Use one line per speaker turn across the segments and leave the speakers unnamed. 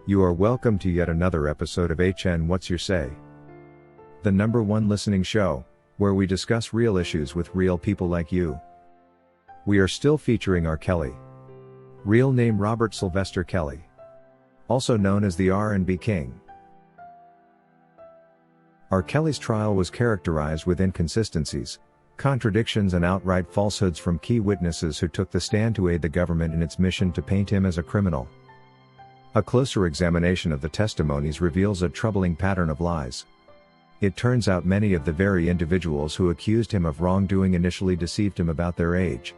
You are welcome to yet another episode of HN What's Your Say? The #1 listening show, where we discuss real issues with real people like you. We are still featuring R. Kelly. Real name Robert Sylvester Kelly. Also known as the R&B King. R. Kelly's trial was characterized with inconsistencies, contradictions and outright falsehoods from key witnesses who took the stand to aid the government in its mission to paint him as a criminal. A closer examination of the testimonies reveals a troubling pattern of lies. It turns out many of the very individuals who accused him of wrongdoing initially deceived him about their age.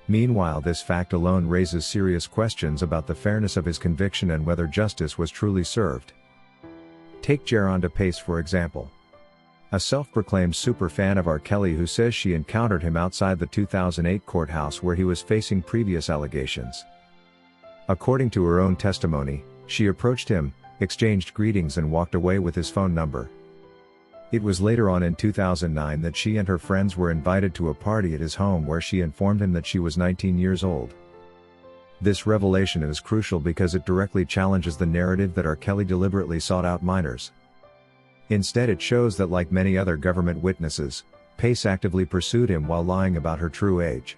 Meanwhile, this fact alone raises serious questions about the fairness of his conviction and whether justice was truly served. Take Geronda Pace for example. A self-proclaimed superfan of R. Kelly who says she encountered him outside the 2008 courthouse where he was facing previous allegations. According to her own testimony, she approached him, exchanged greetings and walked away with his phone number. It was later on in 2009 that she and her friends were invited to a party at his home where she informed him that she was 19 years old. This revelation is crucial because it directly challenges the narrative that R. Kelly deliberately sought out minors. Instead, it shows that like many other government witnesses, Pace actively pursued him while lying about her true age.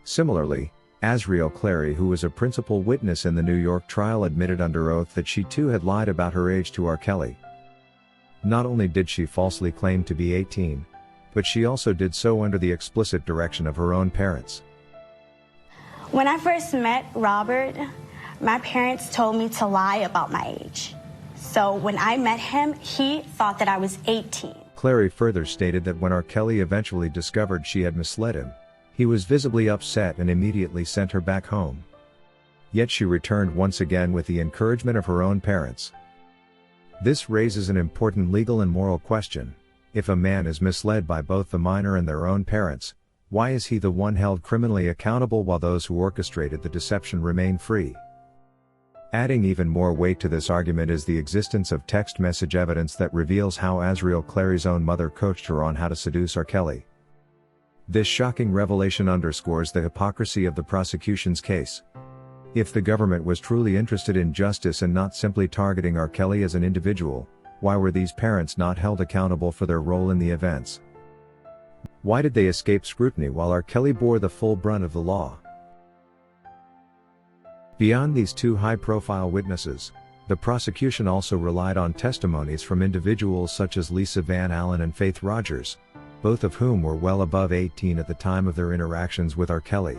Similarly, Azriel Clary, who was a principal witness in the New York trial, admitted under oath that she too had lied about her age to R. Kelly. Not only did she falsely claim to be 18, but she also did so under the explicit direction of her own parents.
When I first met Robert, my parents told me to lie about my age. So when I met him, he thought that I was 18.
Clary further stated that when R. Kelly eventually discovered she had misled him, he was visibly upset and immediately sent her back home. Yet she returned once again with the encouragement of her own parents. This raises an important legal and moral question. If a man is misled by both the minor and their own parents, why is he the one held criminally accountable while those who orchestrated the deception remain free? Adding even more weight to this argument is the existence of text message evidence that reveals how Azriel Clary's own mother coached her on how to seduce R. Kelly. This shocking revelation underscores the hypocrisy of the prosecution's case. If the government was truly interested in justice and not simply targeting R. Kelly as an individual, why were these parents not held accountable for their role in the events? Why did they escape scrutiny while R. Kelly bore the full brunt of the law? Beyond these two high-profile witnesses, the prosecution also relied on testimonies from individuals such as Lisa Van Allen and Faith Rogers, both of whom were well above 18 at the time of their interactions with R. Kelly.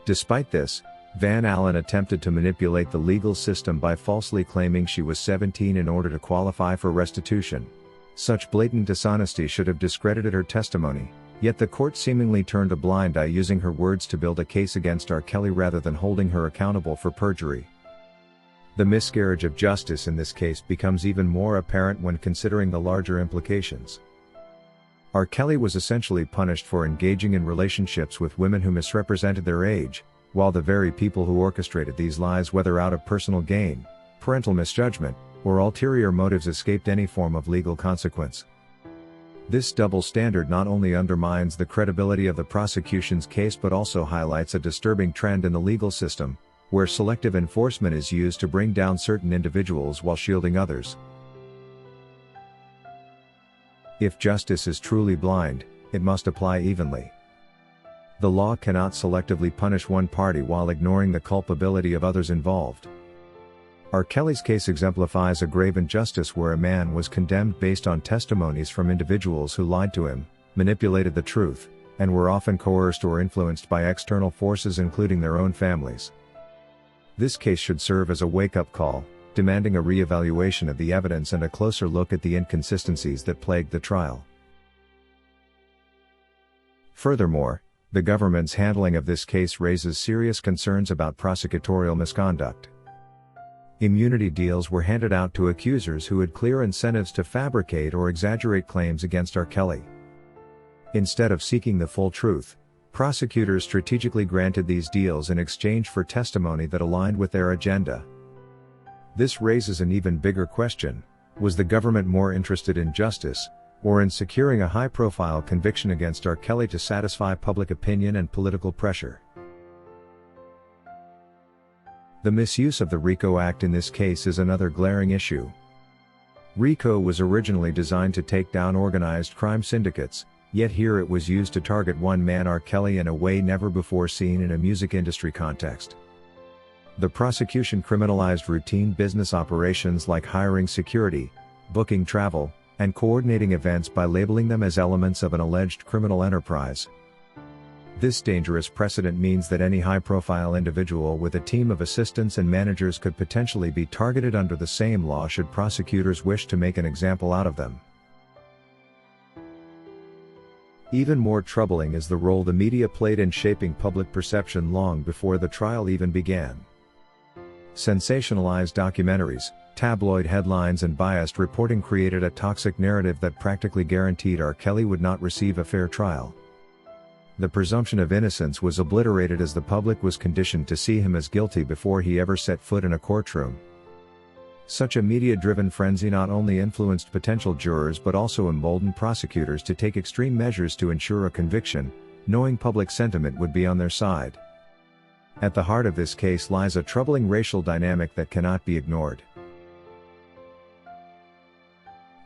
Despite this, Van Allen attempted to manipulate the legal system by falsely claiming she was 17 in order to qualify for restitution. Such blatant dishonesty should have discredited her testimony, yet the court seemingly turned a blind eye using her words to build a case against R. Kelly rather than holding her accountable for perjury. The miscarriage of justice in this case becomes even more apparent when considering the larger implications. R. Kelly was essentially punished for engaging in relationships with women who misrepresented their age, while the very people who orchestrated these lies, whether out of personal gain, parental misjudgment, or ulterior motives, escaped any form of legal consequence. This double standard not only undermines the credibility of the prosecution's case but also highlights a disturbing trend in the legal system, where selective enforcement is used to bring down certain individuals while shielding others. If justice is truly blind, it must apply evenly. The law cannot selectively punish one party while ignoring the culpability of others involved. R. Kelly's case exemplifies a grave injustice where a man was condemned based on testimonies from individuals who lied to him, manipulated the truth, and were often coerced or influenced by external forces including their own families. This case should serve as a wake-up call, demanding a re-evaluation of the evidence and a closer look at the inconsistencies that plagued the trial. Furthermore, the government's handling of this case raises serious concerns about prosecutorial misconduct. Immunity deals were handed out to accusers who had clear incentives to fabricate or exaggerate claims against R. Kelly. Instead of seeking the full truth, prosecutors strategically granted these deals in exchange for testimony that aligned with their agenda. This raises an even bigger question: was the government more interested in justice, or in securing a high-profile conviction against R. Kelly to satisfy public opinion and political pressure? The misuse of the RICO Act in this case is another glaring issue. RICO was originally designed to take down organized crime syndicates, yet here it was used to target one man, R. Kelly, in a way never before seen in a music industry context. The prosecution criminalized routine business operations like hiring security, booking travel, and coordinating events by labeling them as elements of an alleged criminal enterprise. This dangerous precedent means that any high-profile individual with a team of assistants and managers could potentially be targeted under the same law should prosecutors wish to make an example out of them. Even more troubling is the role the media played in shaping public perception long before the trial even began. Sensationalized documentaries, tabloid headlines, and biased reporting created a toxic narrative that practically guaranteed R. Kelly would not receive a fair trial. The presumption of innocence was obliterated as the public was conditioned to see him as guilty before he ever set foot in a courtroom. Such a media-driven frenzy not only influenced potential jurors but also emboldened prosecutors to take extreme measures to ensure a conviction, knowing public sentiment would be on their side. At the heart of this case lies a troubling racial dynamic that cannot be ignored.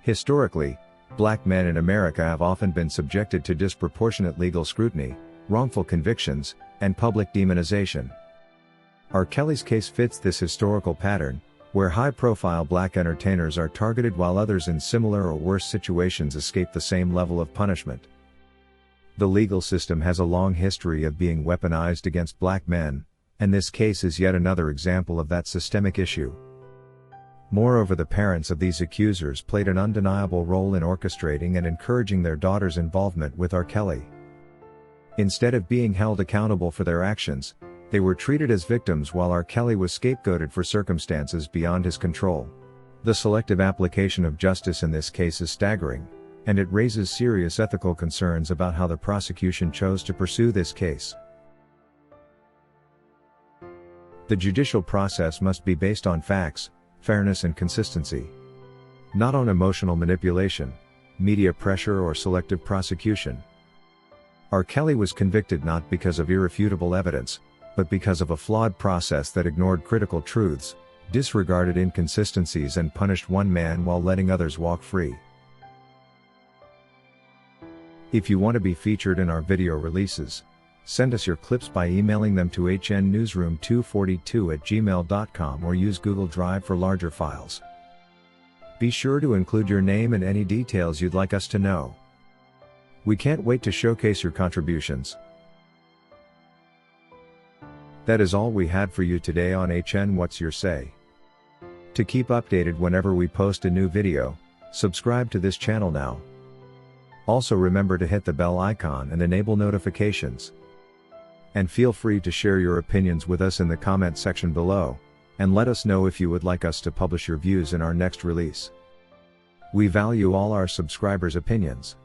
Historically, Black men in America have often been subjected to disproportionate legal scrutiny, wrongful convictions, and public demonization. R. Kelly's case fits this historical pattern, where high-profile Black entertainers are targeted while others in similar or worse situations escape the same level of punishment. The legal system has a long history of being weaponized against Black men, and this case is yet another example of that systemic issue. Moreover, the parents of these accusers played an undeniable role in orchestrating and encouraging their daughter's involvement with R. Kelly. Instead of being held accountable for their actions, they were treated as victims while R. Kelly was scapegoated for circumstances beyond his control. The selective application of justice in this case is staggering, and it raises serious ethical concerns about how the prosecution chose to pursue this case. The judicial process must be based on facts, fairness, and consistency. Not on emotional manipulation, media pressure, or selective prosecution. R. Kelly was convicted not because of irrefutable evidence, but because of a flawed process that ignored critical truths, disregarded inconsistencies, and punished one man while letting others walk free. If you want to be featured in our video releases, send us your clips by emailing them to hnnewsroom242@gmail.com or use Google Drive for larger files. Be sure to include your name and any details you'd like us to know. We can't wait to showcase your contributions. That is all we had for you today on HN What's Your Say. To keep updated whenever we post a new video, subscribe to this channel now. Also remember to hit the bell icon and enable notifications. And feel free to share your opinions with us in the comment section below, and let us know if you would like us to publish your views in our next release. We value all our subscribers' opinions.